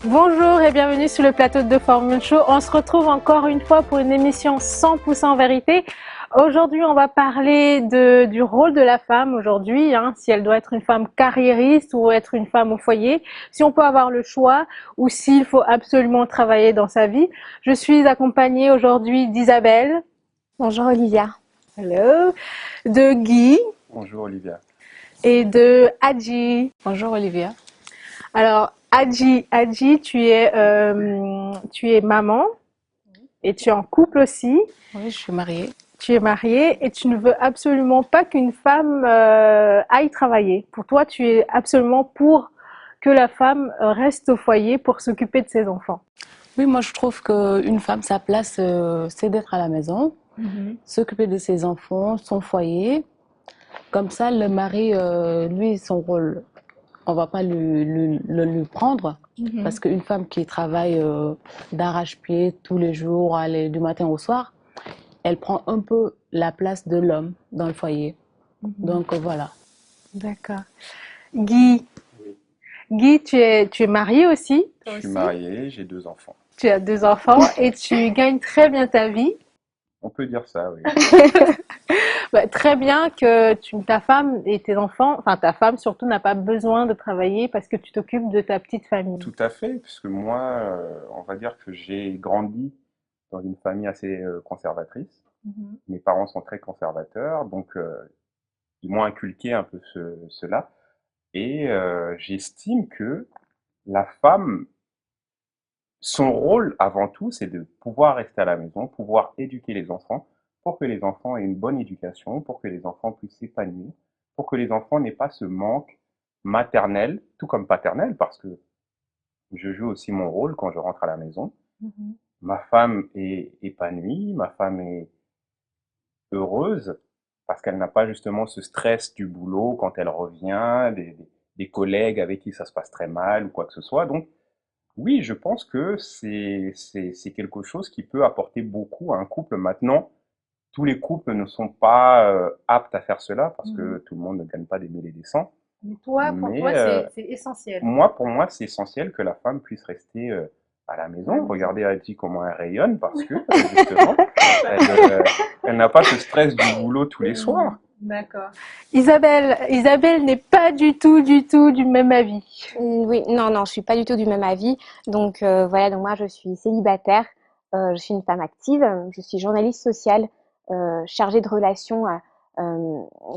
Bonjour et bienvenue sur le plateau de Formule Show. On se retrouve encore une fois pour une émission 100% vérité. Aujourd'hui, on va parler du rôle de la femme aujourd'hui, si elle doit être une femme carriériste ou être une femme au foyer, si on peut avoir le choix ou s'il faut absolument travailler dans sa vie. Je suis accompagnée aujourd'hui d'Isabelle. Bonjour Olivia. Hello. De Guy. Bonjour Olivia. Et de Adji. Bonjour Olivia. Alors, Adji, tu es maman et tu es en couple aussi. Oui, je suis mariée. Tu es mariée et tu ne veux absolument pas qu'une femme aille travailler. Pour toi, tu es absolument pour que la femme reste au foyer pour s'occuper de ses enfants. Oui, moi je trouve qu'une femme, sa place, c'est d'être à la maison, s'occuper de ses enfants, son foyer. Comme ça, le mari, lui, son rôle, on va pas lui prendre. Parce qu'une femme qui travaille d'arrache-pied tous les jours, aller du matin au soir, elle prend un peu la place de l'homme dans le foyer. Donc voilà. D'accord. Guy, Oui. Guy, tu es marié aussi? Je suis marié, j'ai 2 enfants. Tu as 2 enfants et tu gagnes très bien ta vie. On peut dire ça, oui. Bah, très bien que ta femme et tes enfants, enfin ta femme surtout, n'a pas besoin de travailler parce que tu t'occupes de ta petite famille. Tout à fait, puisque moi, on va dire que j'ai grandi dans une famille assez conservatrice. Mes parents sont très conservateurs, donc ils m'ont inculqué un peu cela. Et j'estime que la femme, son rôle avant tout, c'est de pouvoir rester à la maison, pouvoir éduquer les enfants, pour que les enfants aient une bonne éducation, pour que les enfants puissent s'épanouir, pour que les enfants n'aient pas ce manque maternel, tout comme paternel, parce que je joue aussi mon rôle quand je rentre à la maison. Ma femme est épanouie, ma femme est heureuse, parce qu'elle n'a pas justement ce stress du boulot quand elle revient, des collègues avec qui ça se passe très mal ou quoi que ce soit. Donc, oui, je pense que c'est quelque chose qui peut apporter beaucoup à un couple. Maintenant, tous les couples ne sont pas aptes à faire cela parce que tout le monde ne gagne pas des mille et des cents. Mais toi, pour Mais toi, c'est essentiel. pour moi, c'est essentiel que la femme puisse rester à la maison. Regardez Adji comment elle rayonne parce que justement, elle n'a pas ce stress du boulot tous les soirs. D'accord. Isabelle n'est pas du tout du même avis. Oui, non, je suis pas du tout du même avis. Donc voilà, donc moi je suis célibataire, je suis une femme active, je suis journaliste sociale, chargée de relations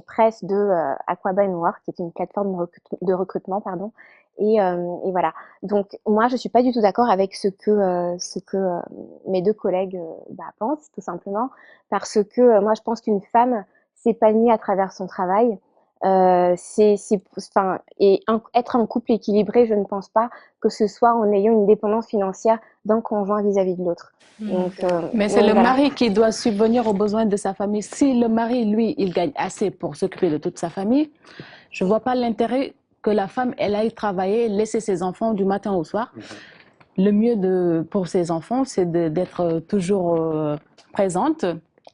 presse de Aquaba Noir, qui est une plateforme de recrutement, pardon. Et voilà. Donc moi je suis pas du tout d'accord avec ce que mes deux collègues pensent, tout simplement, parce que moi je pense qu'une femme s'épanouit à travers son travail. Enfin, être un couple équilibré, je ne pense pas que ce soit en ayant une dépendance financière d'un conjoint vis-à-vis de l'autre. Mais c'est le mari qui doit subvenir aux besoins de sa famille. Si le mari, lui, il gagne assez pour s'occuper de toute sa famille, je ne vois pas l'intérêt que la femme, elle aille travailler, laisser ses enfants du matin au soir. Le mieux pour ses enfants, c'est d'être toujours présente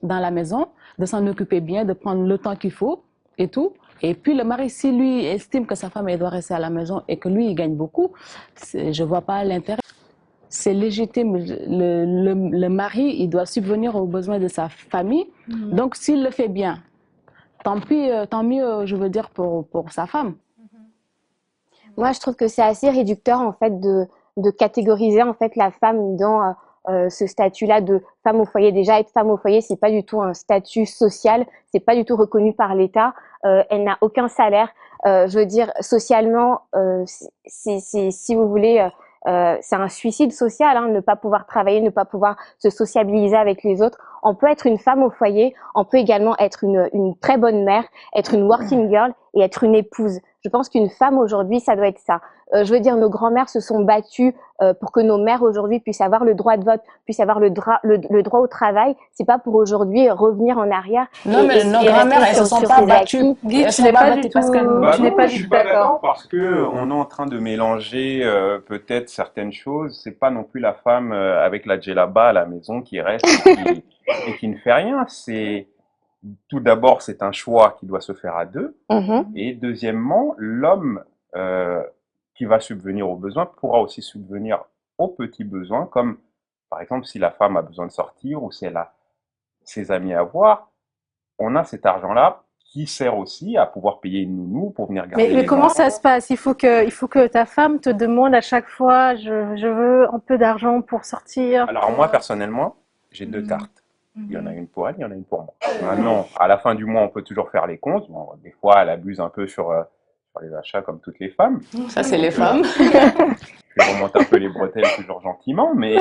dans la maison, de s'en occuper bien, de prendre le temps qu'il faut et tout. Et puis le mari, si lui estime que sa femme elle doit rester à la maison et que lui, il gagne beaucoup, je ne vois pas l'intérêt. C'est légitime. Le mari, il doit subvenir aux besoins de sa famille. Donc s'il le fait bien, tant pis, tant mieux, je veux dire, pour sa femme. Moi, je trouve que c'est assez réducteur en fait de catégoriser en fait la femme dans ce statut-là de femme au foyer. Déjà, être femme au foyer, c'est pas du tout un statut social, c'est pas du tout reconnu par l'État. Elle n'a aucun salaire. Je veux dire, socialement, si vous voulez, c'est un suicide social, ne pas pouvoir travailler, ne pas pouvoir se sociabiliser avec les autres. On peut être une femme au foyer, on peut également être une très bonne mère, être une working girl et être une épouse. Je pense qu'une femme aujourd'hui, ça doit être ça. Je veux dire, nos grands-mères se sont battues pour que nos mères aujourd'hui puissent avoir le droit de vote, puissent avoir le droit au travail. C'est pas pour aujourd'hui revenir en arrière. Non, mais nos grands-mères, elles se sont pas battues. Guy, tu n'es pas du tout, tu n'es pas Je du suis tout pas d'accord. parce que on est en train de mélanger peut-être certaines choses. C'est pas non plus la femme avec la djellaba à la maison qui reste et qui ne fait rien. tout d'abord, c'est un choix qui doit se faire à deux. Mhm. Et deuxièmement, l'homme qui va subvenir aux besoins pourra aussi subvenir aux petits besoins, comme par exemple si la femme a besoin de sortir ou si elle a ses amis à voir, on a cet argent-là qui sert aussi à pouvoir payer une nounou pour venir garder Mais les comment enfants. ça se passe? Il faut que ta femme te demande à chaque fois, je veux un peu d'argent pour sortir. Alors moi, personnellement, j'ai deux cartes. Il y en a une pour elle, il y en a une pour moi. Maintenant, à la fin du mois, on peut toujours faire les comptes. Bon, des fois, elle abuse un peu sur les achats, comme toutes les femmes. Ça, c'est les femmes. Je lui remonte un peu les bretelles toujours gentiment, mais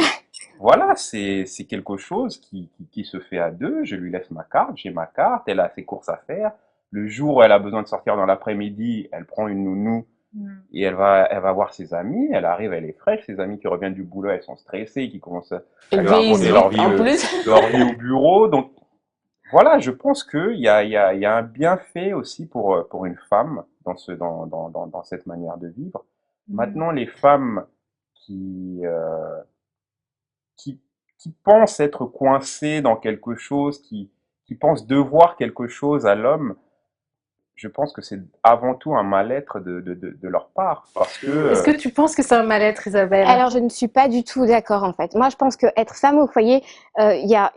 voilà, c'est quelque chose qui se fait à deux. Je lui laisse ma carte, j'ai ma carte, elle a ses courses à faire. Le jour où elle a besoin de sortir dans l'après-midi, elle prend une nounou et elle va voir ses amis. Elle arrive, elle est fraîche. Ses amis qui reviennent du boulot, elles sont stressées, qui commencent à Et lui raconter leur vie, en plus. leur vie au bureau. Donc voilà, je pense qu'il y a un bienfait aussi pour une femme dans cette manière de vivre. Maintenant, les femmes qui, euh, qui pensent être coincées dans quelque chose, qui pensent devoir quelque chose à l'homme, je pense que c'est avant tout un mal-être de leur part. Parce que, Est-ce que tu penses que c'est un mal-être, Isabelle? Alors, je ne suis pas du tout d'accord, en fait. Moi, je pense que être femme au foyer,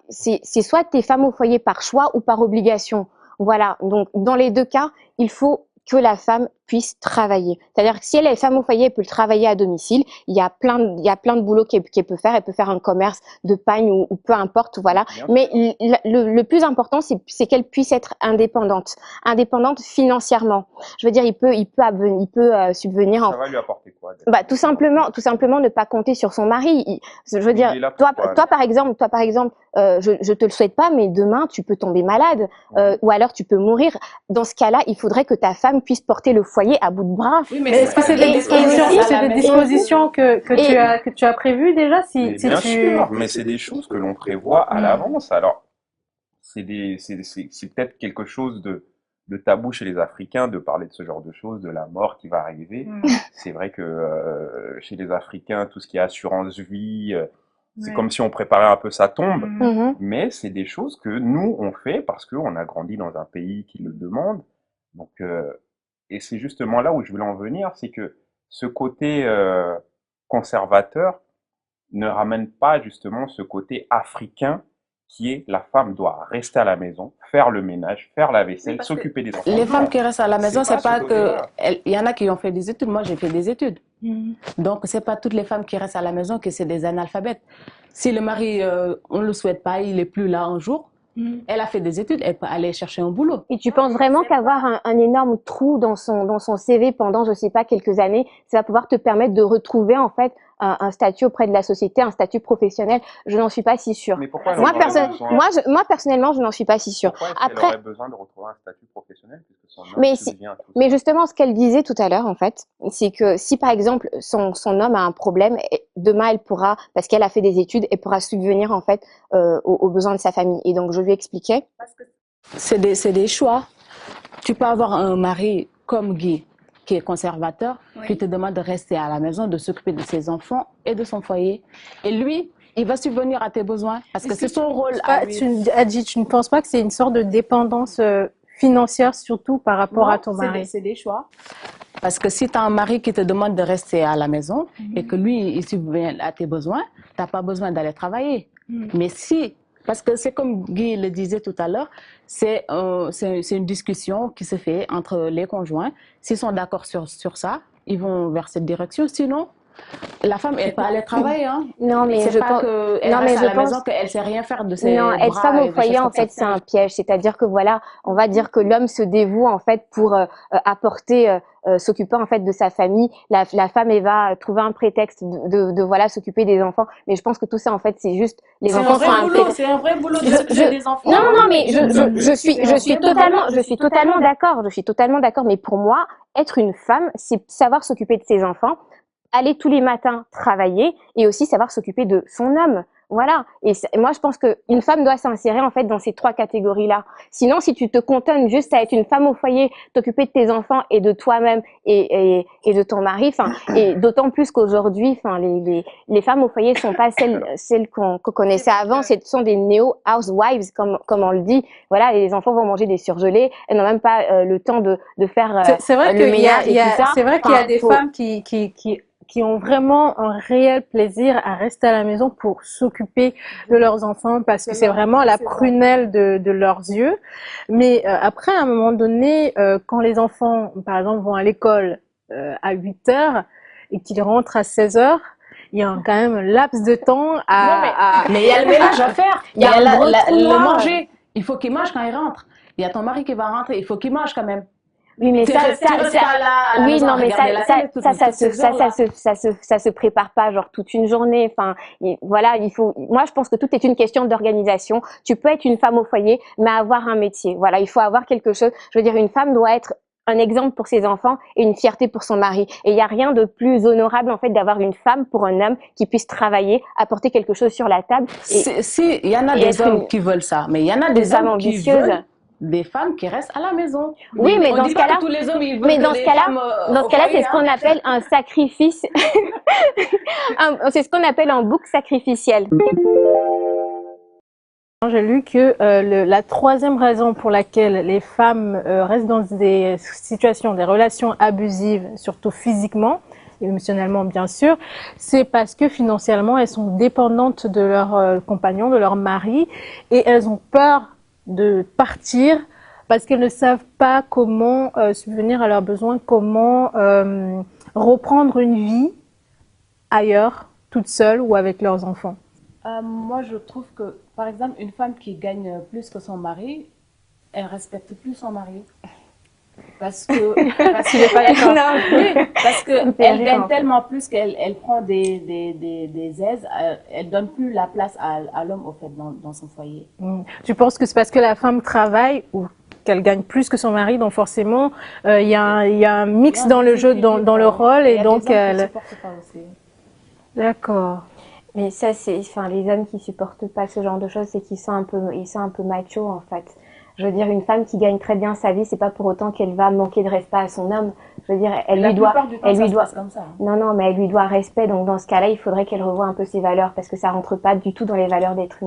c'est soit t'es femme au foyer par choix ou par obligation. Voilà. Donc, dans les deux cas, il faut que la femme puisse travailler. C'est-à-dire que si elle est femme au foyer, elle peut le travailler à domicile. Il y a plein de boulot qu'elle peut faire. Elle peut faire un commerce de pagne ou peu importe, voilà. bien Mais sûr, le plus important, c'est qu'elle puisse être indépendante financièrement. Je veux dire, il peut subvenir ça va lui apporter quoi d'être tout simplement ne pas compter sur son mari. Je veux Il dire, est là pour quoi, toi par exemple, je te le souhaite pas, mais demain tu peux tomber malade, ou alors tu peux mourir. Dans ce cas-là, il faudrait que ta femme puisse porter le foyer à bout de bras. Oui, Mais est-ce que c'est des dispositions que tu as prévues déjà Mais si bien tu... sûr, mais c'est des choses que l'on prévoit à l'avance. Alors, c'est peut-être quelque chose de tabou chez les Africains de parler de ce genre de choses, de la mort qui va arriver. C'est vrai que chez les Africains, tout ce qui est assurance vie, c'est comme si on préparait un peu sa tombe. Mhm. Mais c'est des choses que nous, on fait parce qu'on a grandi dans un pays qui le demande. Donc, et c'est justement là où je voulais en venir, c'est que ce côté conservateur ne ramène pas justement ce côté africain qui est la femme doit rester à la maison, faire le ménage, faire la vaisselle, s'occuper des enfants. Les femmes Non, qui restent à la maison, c'est pas ce que. côté-là. Il y en a qui ont fait des études. Moi, j'ai fait des études. Donc, c'est pas toutes les femmes qui restent à la maison que c'est des analphabètes. Si le mari, on ne le souhaite pas, il est plus là un jour, elle a fait des études, elle peut aller chercher un boulot. Et tu penses vraiment qu'avoir un énorme trou dans son CV pendant, je sais pas, quelques années, ça va pouvoir te permettre de retrouver en fait un statut auprès de la société, un statut professionnel? Je n'en suis pas si sûre. Mais pourquoi elle Moi, en aurait besoin moi personnellement, je n'en suis pas si sûre. Pourquoi est-ce qu'elle Après, aurait besoin de retrouver un statut professionnel puisque son homme mais subvient à tout ça? mais justement, ce qu'elle disait tout à l'heure, en fait, c'est que si par exemple son homme a un problème, demain elle pourra, parce qu'elle a fait des études, elle pourra subvenir en fait aux besoins de sa famille. Et donc je lui expliquais. C'est des choix. Tu peux avoir un mari comme Guy, qui est conservateur, qui te demande de rester à la maison, de s'occuper de ses enfants et de son foyer. Et lui, il va subvenir à tes besoins parce que c'est son rôle à lui. Tu ne penses pas que c'est une sorte de dépendance financière surtout par rapport à ton mari? C'est des choix. Parce que si tu as un mari qui te demande de rester à la maison et que lui, il subvient à tes besoins, tu n'as pas besoin d'aller travailler. Mais si, parce que c'est comme Guy le disait tout à l'heure, c'est une discussion qui se fait entre les conjoints. S'ils sont d'accord sur ça, ils vont vers cette direction. Sinon, la femme, elle peut aller travailler. Hein. Non, mais c'est je pas pense. qu'elle reste à la maison, qu'elle ne sait rien faire de ses Non, être bras femme et au des foyer, choses en comme ça. fait, c'est un piège. C'est-à-dire que voilà, on va dire que l'homme se dévoue en fait pour apporter, s'occuper en fait de sa famille. La femme, elle va trouver un prétexte de voilà s'occuper des enfants. Mais je pense que tout ça, en fait, c'est juste les enfants sont un prétexte. C'est un vrai boulot de s'occuper des enfants. Non, mais je suis totalement d'accord. Je suis totalement d'accord. Mais pour moi, être une femme, c'est savoir s'occuper de ses enfants, aller tous les matins travailler et aussi savoir s'occuper de son homme. Voilà. Et moi, je pense qu'une femme doit s'insérer en fait dans ces trois catégories-là. Sinon, si tu te cantonnes juste à être une femme au foyer, t'occuper de tes enfants et de toi-même et de ton mari, enfin, et d'autant plus qu'aujourd'hui, enfin, les femmes au foyer sont pas celles qu'on connaissait avant. Ce sont des néo-housewives, comme on le dit. Voilà, et les enfants vont manger des surgelés. Elles n'ont même pas le temps de faire C'est vrai le ménage et tout ça. c'est vrai qu'il y a des femmes qui ont vraiment un réel plaisir à rester à la maison pour s'occuper de leurs enfants parce que c'est vraiment la prunelle de leurs yeux. Mais après, à un moment donné, quand les enfants, par exemple, vont à l'école à 8 heures et qu'ils rentrent à 16 heures, il y a quand même un laps de temps mais il y a le ménage à faire. Il y a le manger. Il faut qu'il mange quand il rentre. Il y a ton mari qui va rentrer. Il faut qu'il mange quand même. Oui, mais ça se prépare pas, genre toute une journée. Enfin, voilà, moi, je pense que tout est une question d'organisation. Tu peux être une femme au foyer, mais avoir un métier. Voilà, il faut avoir quelque chose. Je veux dire, une femme doit être un exemple pour ses enfants et une fierté pour son mari. Et il n'y a rien de plus honorable, en fait, d'avoir une femme pour un homme qui puisse travailler, apporter quelque chose sur la table. Si, il y en a des hommes qui veulent ça, mais il y en a des hommes qui veulent des femmes qui restent à la maison. Oui, mais dans ce cas-là, c'est ce qu'on appelle un sacrifice. C'est ce qu'on appelle un bouc sacrificiel. J'ai lu que la troisième raison pour laquelle les femmes restent dans des situations, des relations abusives, surtout physiquement, émotionnellement bien sûr, c'est parce que financièrement elles sont dépendantes de leur compagnon, de leur mari, et elles ont peur de partir parce qu'elles ne savent pas comment subvenir à leurs besoins, comment reprendre une vie ailleurs, toute seule ou avec leurs enfants. Moi, je trouve que, par exemple, une femme qui gagne plus que son mari, elle respecte plus son mari. Parce que elle gagne tellement plus qu'elle prend des aises, elle donne plus la place à l'homme au fait dans son foyer. Tu penses que c'est parce que la femme travaille ou qu'elle gagne plus que son mari, donc forcément il y a un mix dans le jeu, dans le rôle, et donc elle supporte pas aussi. D'accord. Mais ça, enfin, les hommes qui supportent pas ce genre de choses, c'est qu'ils sont un peu machos, en fait. Je veux dire, une femme qui gagne très bien sa vie, c'est pas pour autant qu'elle va manquer de respect à son homme. Je veux dire, elle lui doit comme ça. Non, mais elle lui doit respect. Donc, dans ce cas-là, il faudrait qu'elle revoie un peu ses valeurs parce que ça rentre pas du tout dans les valeurs d'être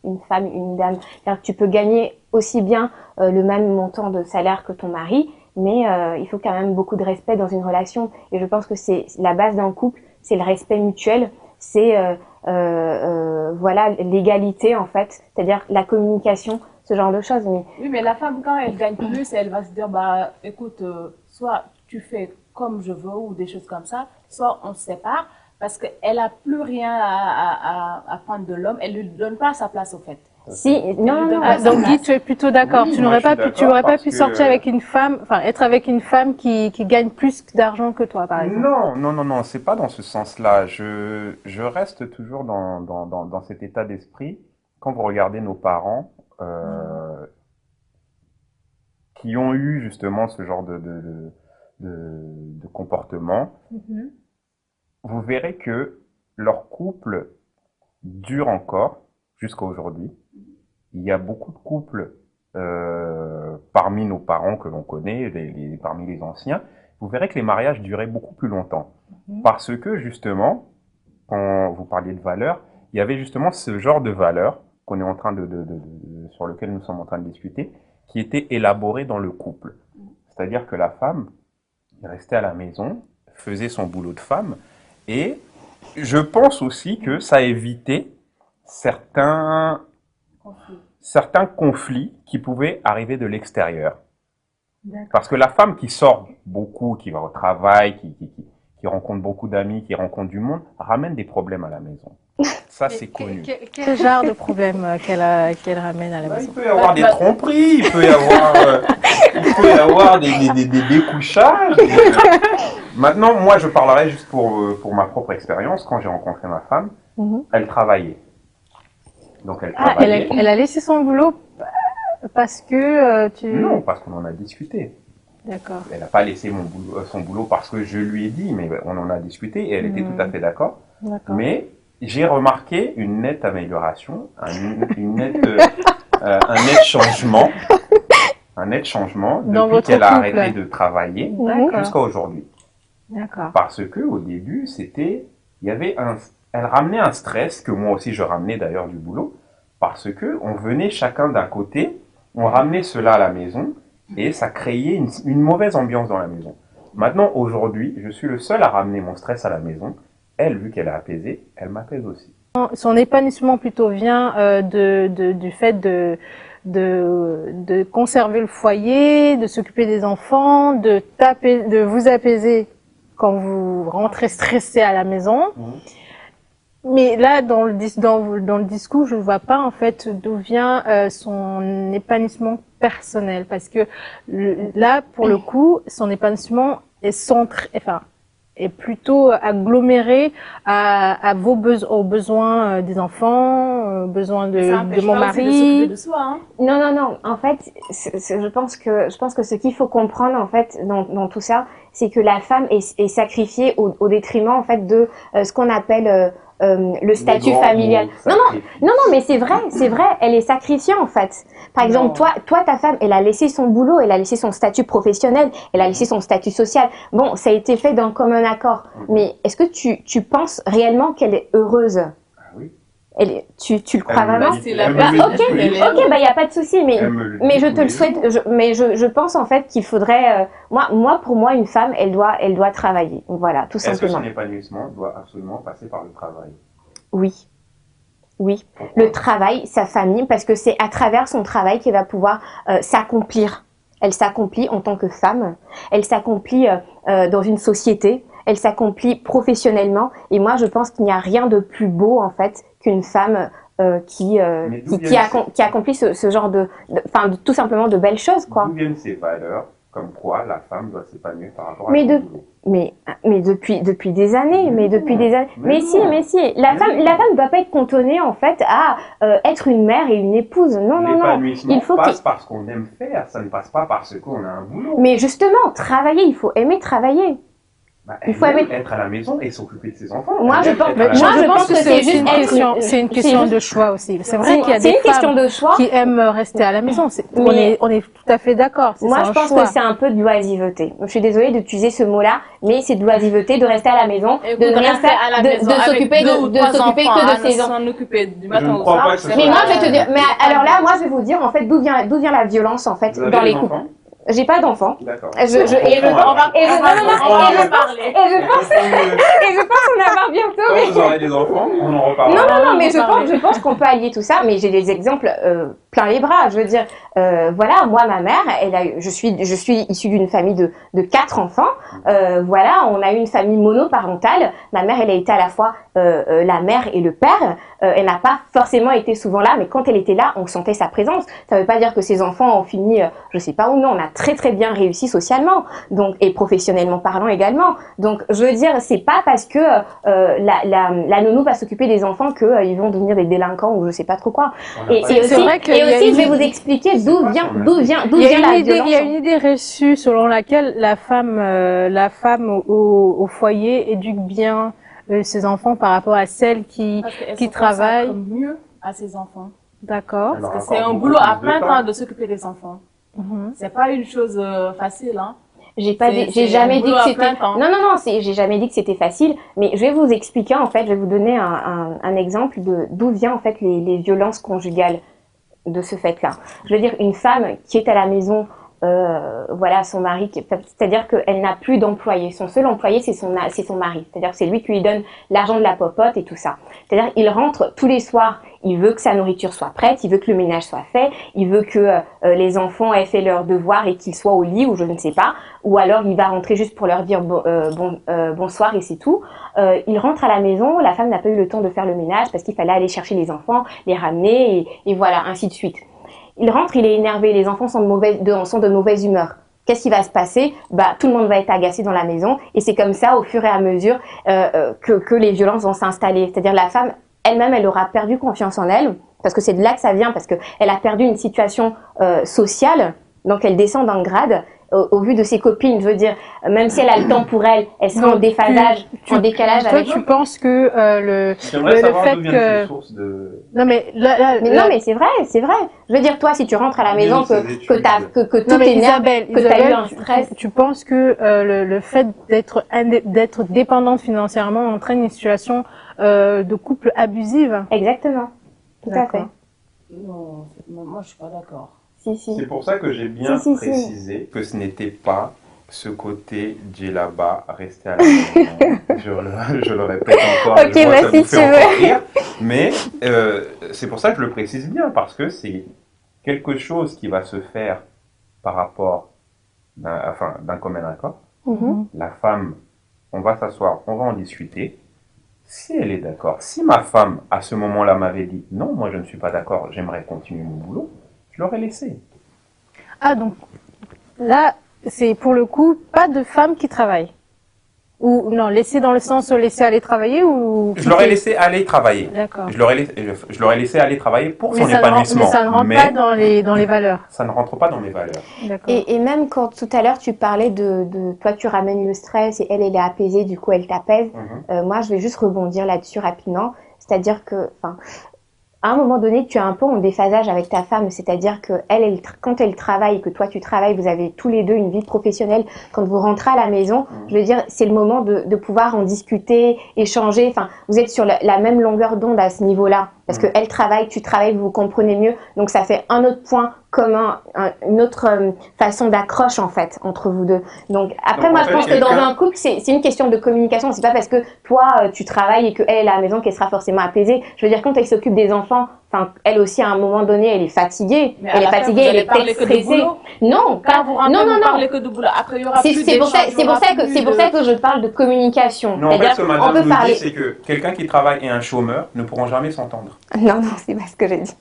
une femme, une dame. C'est-à-dire que tu peux gagner aussi bien le même montant de salaire que ton mari, mais il faut quand même beaucoup de respect dans une relation. Et je pense que c'est la base d'un couple, c'est le respect mutuel, c'est voilà, l'égalité en fait, c'est-à-dire la communication, ce genre de choses. Mais... Oui, mais la femme, quand elle gagne plus, elle va se dire, bah, écoute, soit tu fais comme je veux ou des choses comme ça, soit on se sépare, parce qu'elle n'a plus rien à prendre de l'homme, elle ne lui donne pas sa place au fait. Si, non. Donc Guy, tu es plutôt d'accord. Oui, tu n'aurais pas pu sortir avec une femme, enfin être avec une femme qui gagne plus d'argent que toi, par exemple. Non, c'est pas dans ce sens-là. Je reste toujours dans cet état d'esprit. Quand vous regardez nos parents, qui ont eu justement ce genre de comportement, vous verrez que leur couple dure encore jusqu'à aujourd'hui. Il y a beaucoup de couples parmi nos parents que l'on connaît, parmi les anciens. Vous verrez que les mariages duraient beaucoup plus longtemps. Parce que justement, quand vous parliez de valeurs, il y avait justement ce genre de valeurs qu'on est en train sur lequel nous sommes en train de discuter, qui était élaboré dans le couple. C'est-à-dire que la femme restait à la maison, faisait son boulot de femme, et je pense aussi que ça évitait certains conflits qui pouvaient arriver de l'extérieur. Parce que la femme qui sort beaucoup, qui va au travail, qui rencontre beaucoup d'amis, qui rencontre du monde, ramène des problèmes à la maison. Ça, c'est connu. Quel genre de problème qu'elle ramène à la maison? Il peut y avoir des tromperies, il peut y avoir des découchages. Maintenant, moi, je parlerai juste pour ma propre expérience. Quand j'ai rencontré ma femme, elle travaillait. Donc, elle travaillait. Elle a laissé son boulot parce que Non, parce qu'on en a discuté. D'accord. Elle n'a pas laissé son boulot parce que je lui ai dit, mais on en a discuté et elle était tout à fait d'accord. Mais j'ai remarqué une nette amélioration, un net changement, Dans depuis votre qu'elle a couple. arrêté de travailler D'accord. jusqu'à aujourd'hui. D'accord. Parce que au début, elle ramenait un stress que moi aussi je ramenais d'ailleurs du boulot, parce que on venait chacun d'un côté, on ramenait cela à la maison et ça créait une mauvaise ambiance dans la maison. Maintenant, aujourd'hui, je suis le seul à ramener mon stress à la maison. Elle, vu qu'elle est apaisée, elle m'apaise aussi. Son épanouissement plutôt vient du fait de conserver le foyer, de s'occuper des enfants, de vous apaiser quand vous rentrez stressé à la maison. Mais là, dans le discours, je ne vois pas en fait d'où vient son épanouissement personnel, parce que là, pour le coup, son épanouissement est plutôt aggloméré aux besoins des enfants, aux besoins de mon mari. De soi, hein. Non. En fait, je pense que ce qu'il faut comprendre en fait dans tout ça, c'est que la femme est sacrifiée au détriment en fait de ce qu'on appelle le statut familial. Non, mais c'est vrai, elle est sacrifiée en fait. Par exemple, toi, ta femme, elle a laissé son boulot, elle a laissé son statut professionnel, elle a laissé son statut social. Bon, ça a été fait d'un commun accord. Mais est-ce que tu penses réellement qu'elle est heureuse? Oui. Tu le crois vraiment? Ok, il n'y a pas de souci, mais je te le souhaite. Je pense en fait qu'il faudrait, pour moi, une femme, elle doit travailler. Voilà, tout simplement. Est-ce que son épanouissement doit absolument passer par le travail? Oui. Pourquoi? Le travail, sa famille, parce que c'est à travers son travail qu'elle va pouvoir s'accomplir. Elle s'accomplit en tant que femme, elle s'accomplit dans une société, elle s'accomplit professionnellement. Et moi, je pense qu'il n'y a rien de plus beau en fait qu'une femme qui accomplit ce genre tout simplement de belles choses, quoi. D'où viennent ces valeurs comme quoi la femme doit s'épanouir par rapport à son boulot? Mais depuis des années, Mais si, la femme ne doit pas être cantonnée en fait à être une mère et une épouse. Non. L'épanouissement passe parce qu'on aime faire, ça ne passe pas parce qu'on a un boulot. Mais justement, travailler, il faut aimer travailler. Il faut être à la maison et s'occuper de ses enfants. Moi, je pense que c'est juste c'est une question de choix aussi. C'est vrai qu'il y a des femmes qui aiment rester à la maison. On est tout à fait d'accord. Moi, je pense que c'est un peu de l'oisiveté. Je suis désolée d'utiliser ce mot-là, mais c'est de l'oisiveté de rester à la maison, de ne rien faire, de s'occuper que de ses enfants. Du matin au soir. Mais moi, je vais te dire, alors là, moi, je vais vous dire en fait d'où vient la violence en fait dans les couples. J'ai pas d'enfants. D'accord. Je pense en avoir bientôt. Quand vous aurez des enfants, on en reparlera. Non, mais je pense qu'on peut allier tout ça, mais j'ai des exemples plein les bras. Je veux dire, voilà, moi, ma mère, je suis issue d'une famille de 4 enfants. Voilà, on a eu une famille monoparentale. Ma mère, elle a été à la fois la mère et le père. Elle n'a pas forcément été souvent là, mais quand elle était là, on sentait sa présence. Ça veut pas dire que ses enfants ont fini, je sais pas où, non, on a très très bien réussi socialement, donc, et professionnellement parlant également. Donc, je veux dire, c'est pas parce que la nounou va s'occuper des enfants qu'ils vont devenir des délinquants ou je sais pas trop quoi. Et aussi, je vais vous expliquer d'où vient la violence. Il y a une idée reçue selon laquelle la femme au foyer éduque bien ses enfants par rapport à celle qui travaille mieux à ses enfants. D'accord. Parce que c'est un boulot à plein temps de s'occuper des enfants. C'est pas une chose facile, hein. J'ai jamais dit que c'était. J'ai jamais dit que c'était facile, mais je vais vous expliquer en fait, je vais vous donner un exemple de d'où vient en fait les violences conjugales de ce fait-là. Je veux dire, une femme qui est à la maison, voilà, son mari, c'est-à-dire qu'elle n'a plus d'employé. Son seul employé, c'est son mari. C'est-à-dire que c'est lui qui lui donne l'argent de la popote et tout ça. C'est-à-dire il rentre tous les soirs, il veut que sa nourriture soit prête, il veut que le ménage soit fait, il veut que les enfants aient fait leurs devoirs et qu'ils soient au lit ou je ne sais pas. Ou alors il va rentrer juste pour leur dire bonsoir et c'est tout. Il rentre à la maison, la femme n'a pas eu le temps de faire le ménage parce qu'il fallait aller chercher les enfants, les ramener et voilà, ainsi de suite. Il rentre, il est énervé, les enfants sont de mauvaise humeur. Qu'est-ce qui va se passer? Tout le monde va être agacé dans la maison et c'est comme ça, au fur et à mesure, que les violences vont s'installer. C'est-à-dire la femme elle-même, elle aura perdu confiance en elle parce que c'est de là que ça vient, parce que elle a perdu une situation sociale, donc elle descend d'un grade au vu de ses copines. Je veux dire, même si elle a le temps pour elle, elle sera en déphasage, en décalage toi, avec. tu penses que J'aimerais savoir fait d'où viennent que... ces sources de... Non, mais Non, mais c'est vrai, c'est vrai. Je veux dire, toi, si tu rentres à la maison, que non, tout mais t'énerve, que tu as eu un stress. tu penses que le fait d'être dépendante financièrement entraîne une situation de couple abusive? Exactement. Tout à fait. Non, moi je suis pas d'accord. Si, si. C'est pour ça que j'ai bien Si. précisé que ce n'était pas ce côté djellaba, rester à la maison. Je le répète encore, Ok, je vois bah, que ça si vous tu fait encore veux. rire. Mais c'est pour ça que je le précise bien, parce que c'est quelque chose qui va se faire par rapport d'un commun accord. Mhm. La femme, on va s'asseoir, on va en discuter. Si elle est d'accord, si ma femme, à ce moment-là, m'avait dit « Non, moi je ne suis pas d'accord, j'aimerais continuer mon boulot », je l'aurais laissé. Ah, donc là, c'est pour le coup pas de femme qui travaille. Ou non, laisser dans le sens laisser aller travailler ou... Je l'aurais laissé aller travailler. D'accord. Je l'aurais laissé aller travailler pour son Mais épanouissement. ça ne rentre pas dans les valeurs. Ça ne rentre pas dans mes valeurs. D'accord. Et même quand tout à l'heure tu parlais de toi tu ramènes le stress et elle est apaisée, du coup elle t'apaise. Moi je vais juste rebondir là-dessus rapidement. C'est-à-dire que, enfin, à un moment donné, tu es un peu en déphasage avec ta femme, c'est-à-dire que quand elle travaille, que toi tu travailles, vous avez tous les deux une vie professionnelle. Quand vous rentrez à la maison, je veux dire, c'est le moment de pouvoir en discuter, échanger. Enfin, vous êtes sur la même longueur d'onde à ce niveau-là, parce que elle travaille, tu travailles, vous vous comprenez mieux. Donc ça fait un autre point commun, une autre façon d'accroche en fait entre vous deux. Donc après, moi je pense que dans un couple, c'est une question de communication. C'est pas parce que toi tu travailles et que elle est à la maison qu'elle sera forcément apaisée. Je veux dire, quand elle s'occupe des enfants, enfin, elle aussi à un moment donné, elle est fatiguée. Mais elle est fatiguée, elle est peut-être stressée. Non, quand vous rentrez, non. vous parlez que de boulot. Après, il y aura plus C'est pour ça que je parle de communication. Non, en fait, ce que madame nous parler... dit, c'est que quelqu'un qui travaille et un chômeur ne pourront jamais s'entendre. Non, c'est pas ce que j'ai dit.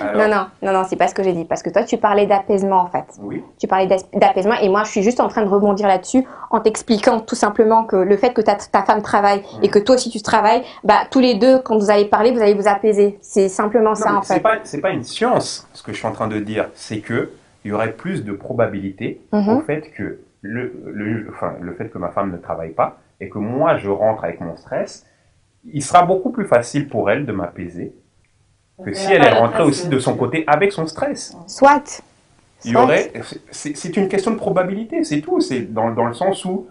Non, c'est pas ce que j'ai dit. Parce que toi, tu parlais d'apaisement, en fait. Oui. Tu parlais d'apaisement et moi, je suis juste en train de rebondir là-dessus en t'expliquant tout simplement que le fait que ta femme travaille et que toi aussi tu travailles, bah, tous les deux, quand vous allez parler, vous allez vous apaiser. C'est simplement ça, en fait. C'est pas une science, ce que je suis en train de dire. C'est que il y aurait plus de probabilité au fait que le fait que ma femme ne travaille pas et que moi, je rentre avec mon stress, il sera beaucoup plus facile pour elle de m'apaiser que si elle est rentrée aussi de son côté avec son stress. Soit. Il y aurait, c'est une question de probabilité, c'est tout. C'est dans le sens où,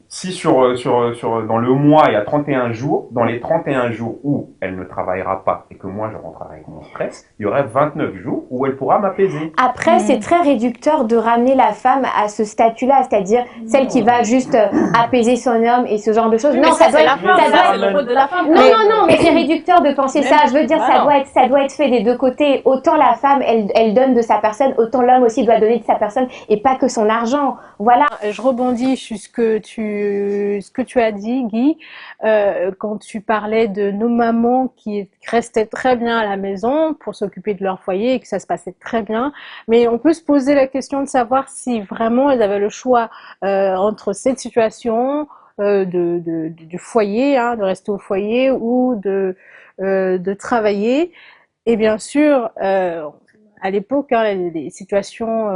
si dans le mois, il y a 31 jours, dans les 31 jours où elle ne travaillera pas et que moi je rentrerai avec mon stress, il y aurait 29 jours où elle pourra m'apaiser. Après, c'est très réducteur de ramener la femme à ce statut-là, c'est-à-dire celle qui va juste apaiser son homme et ce genre de choses. Oui, non, ça doit être le rôle de la femme. Non, mais c'est réducteur de penser ça. Je veux dire, ça doit être fait des deux côtés. Autant la femme, elle donne de sa personne, autant l'homme aussi doit donner de sa personne et pas que son argent. Voilà. Je rebondis sur ce que tu as dit, Guy, quand tu parlais de nos mamans qui restaient très bien à la maison pour s'occuper de leur foyer et que ça se passait très bien. Mais on peut se poser la question de savoir si vraiment elles avaient le choix entre cette situation du foyer, hein, de rester au foyer ou de travailler. Et bien sûr, à l'époque, hein, les situations,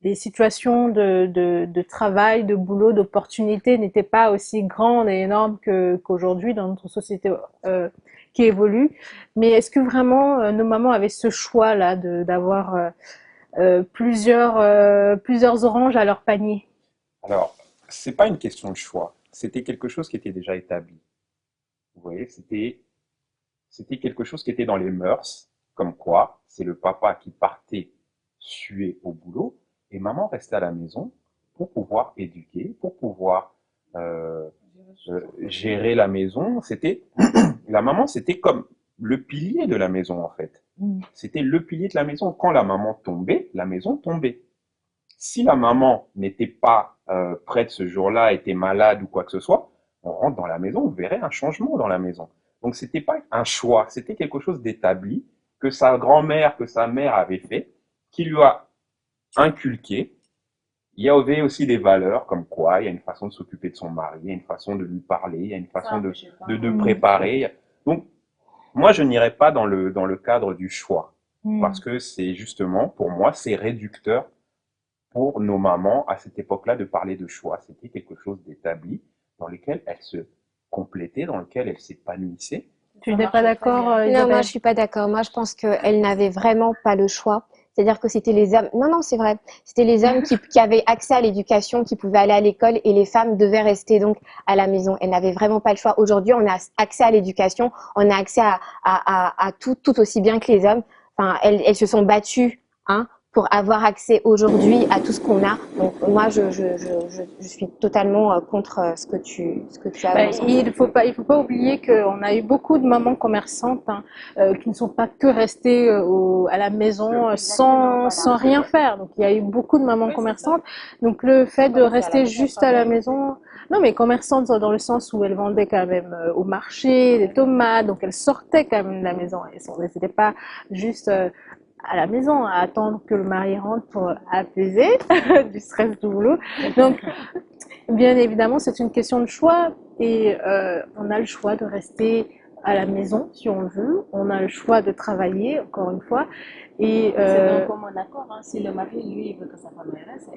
les situations de travail, de boulot, d'opportunités n'étaient pas aussi grandes et énormes qu'aujourd'hui dans notre société qui évolue. Mais est-ce que vraiment nos mamans avaient ce choix-là d'avoir plusieurs oranges à leur panier? Alors, c'est pas une question de choix. C'était quelque chose qui était déjà établi. Vous voyez, c'était quelque chose qui était dans les mœurs, comme quoi c'est le papa qui partait suer au boulot et maman restait à la maison pour pouvoir éduquer, pour pouvoir gérer la maison. La maman, c'était comme le pilier de la maison en fait. C'était le pilier de la maison. Quand la maman tombait, la maison tombait. Si la maman n'était pas prête ce jour-là, était malade ou quoi que ce soit, on rentre dans la maison, on verrait un changement dans la maison. Donc c'était pas un choix, c'était quelque chose d'établi que sa grand-mère, que sa mère avait fait, qui lui a inculqué. Il y avait aussi des valeurs comme quoi il y a une façon de s'occuper de son mari, il y a une façon de lui parler, il y a une façon de préparer. Donc moi je n'irais pas dans le cadre du choix parce que c'est justement pour moi c'est réducteur pour nos mamans à cette époque-là de parler de choix. C'était quelque chose d'établi dans lequel elles se complétaient, dans lequel elles s'épanouissaient. Tu n'es pas d'accord, Non, moi, Isabelle? je suis pas d'accord. Moi, je pense qu'elle n'avait vraiment pas le choix. C'est-à-dire que c'était les hommes. Non, non, c'est vrai. C'était les hommes qui avaient accès à l'éducation, qui pouvaient aller à l'école, et les femmes devaient rester donc à la maison. Elles n'avaient vraiment pas le choix. Aujourd'hui, on a accès à l'éducation, on a accès à tout aussi bien que les hommes. Enfin, elles se sont battues, hein, pour avoir accès aujourd'hui à tout ce qu'on a. Donc moi, je suis totalement contre ce que tu as mentionné. Il faut pas oublier qu'on a eu beaucoup de mamans commerçantes, hein, qui ne sont pas que restées à la maison sans rien faire. Donc il y a eu beaucoup de mamans commerçantes. Donc le fait de rester juste à la maison, non mais commerçantes dans le sens où elles vendaient quand même au marché des tomates, donc elles sortaient quand même de la maison. C'était pas juste à la maison à attendre que le mari rentre pour apaiser du stress du boulot. Donc bien évidemment, c'est une question de choix et on a le choix de rester à la maison si on veut, on a le choix de travailler, encore une fois. Et C'est un commun accord, hein. Si le mari, lui, veut que sa femme elle reste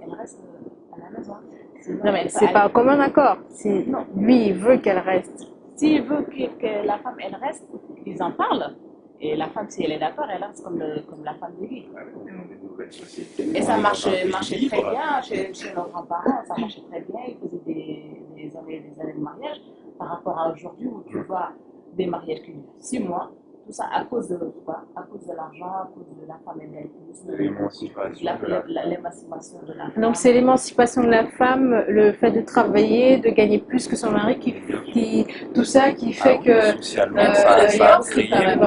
à la maison. Sinon, non mais c'est pas comme un accord, Non. lui il veut qu'elle reste. S'il veut que la femme, elle reste, ils en parlent. Et la femme, si elle est d'accord, elle reste comme la femme de lui. Et ça marchait très bien chez nos grands-parents, ça marchait très bien. Ils faisaient des années de mariage par rapport à aujourd'hui où tu vois des mariages qui durent 6 mois. Tout ça à cause de quoi? À cause de l'argent, à cause de la femme elle plus, de l'émancipation de la femme. Donc c'est l'émancipation de la femme, le fait de travailler, de gagner plus que son mari, tout ça qui fait que socialement, ça a créé on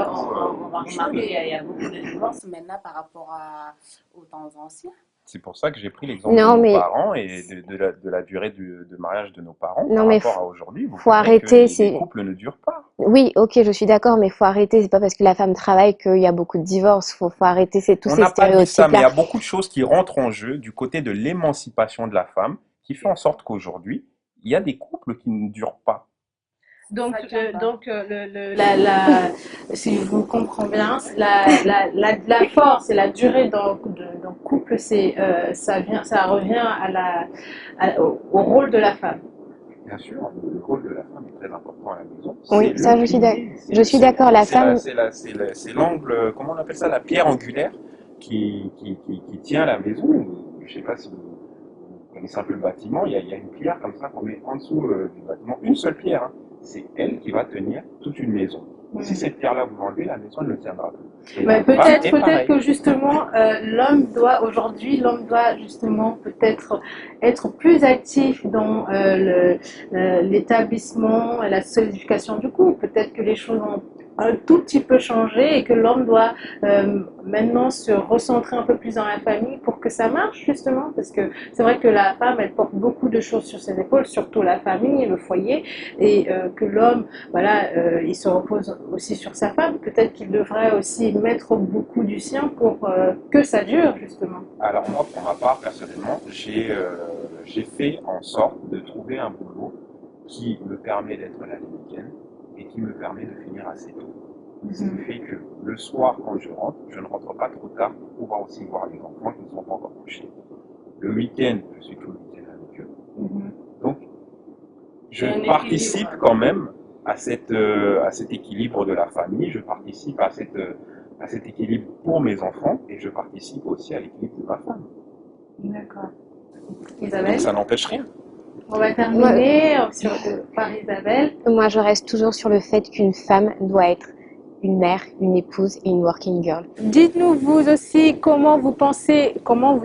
va remarquer, il y a beaucoup de divorces maintenant par rapport aux temps anciens. C'est pour ça que j'ai pris l'exemple de nos parents et de la durée de mariage de nos parents par rapport à aujourd'hui. Faut arrêter, les couples ne durent pas. Oui, ok, je suis d'accord, mais faut arrêter. C'est pas parce que la femme travaille qu'il y a beaucoup de divorces. Faut arrêter tous ces On n'a pas dit ça, mais il y stéréotypes-là. a beaucoup de choses qui rentrent en jeu du côté de l'émancipation de la femme, qui fait en sorte qu'aujourd'hui, il y a des couples qui ne durent pas. Donc, si je vous comprends bien, la force et la durée d'un couple, ça revient au rôle de la femme. Bien sûr, le rôle de la femme est très important à la maison. Oui, ça, je suis d'accord. La femme, c'est l'angle, comment on appelle ça, la pierre angulaire qui tient la maison. Je ne sais pas si vous connaissez un peu le bâtiment, il y a une pierre comme ça qu'on met en dessous du bâtiment, une seule pierre, hein. C'est elle qui va tenir toute une maison. Si cette pierre-là vous l'enlevez, la maison elle ne tiendra plus. Peut-être que justement l'homme doit justement peut-être être plus actif dans l'établissement et la solidification du couple. Peut-être que les choses ont un tout petit peu changé et que l'homme doit maintenant se recentrer un peu plus dans la famille pour que ça marche justement, parce que c'est vrai que la femme elle porte beaucoup de choses sur ses épaules, surtout la famille, le foyer, et que l'homme il se repose aussi sur sa femme. Peut-être qu'il devrait aussi mettre beaucoup du sien pour que ça dure justement. Alors moi pour ma part personnellement j'ai fait en sorte de trouver un boulot qui me permet d'être là le week-end et qui me permet de finir assez tôt. Ce qui fait que le soir, quand je ne rentre pas trop tard pour pouvoir aussi voir les enfants qui ne sont pas encore couchés. Le week-end, je suis tout le week-end avec eux. Donc, je participe quand même à cet équilibre de la famille, je participe à cet équilibre pour mes enfants et je participe aussi à l'équilibre de ma femme. D'accord. Isabelle ? Donc, ça n'empêche rien. On va terminer par Isabelle. Moi, je reste toujours sur le fait qu'une femme doit être une mère, une épouse et une working girl. Dites-nous vous aussi comment vous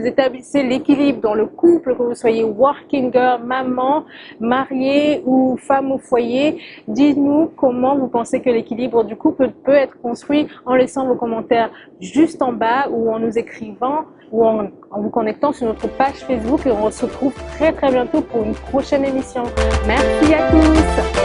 établissez l'équilibre dans le couple, que vous soyez working girl, maman, mariée ou femme au foyer. Dites-nous comment vous pensez que l'équilibre du couple peut être construit en laissant vos commentaires juste en bas ou en nous écrivant ou en vous connectant sur notre page Facebook et on se retrouve très bientôt pour une prochaine émission. Merci à tous.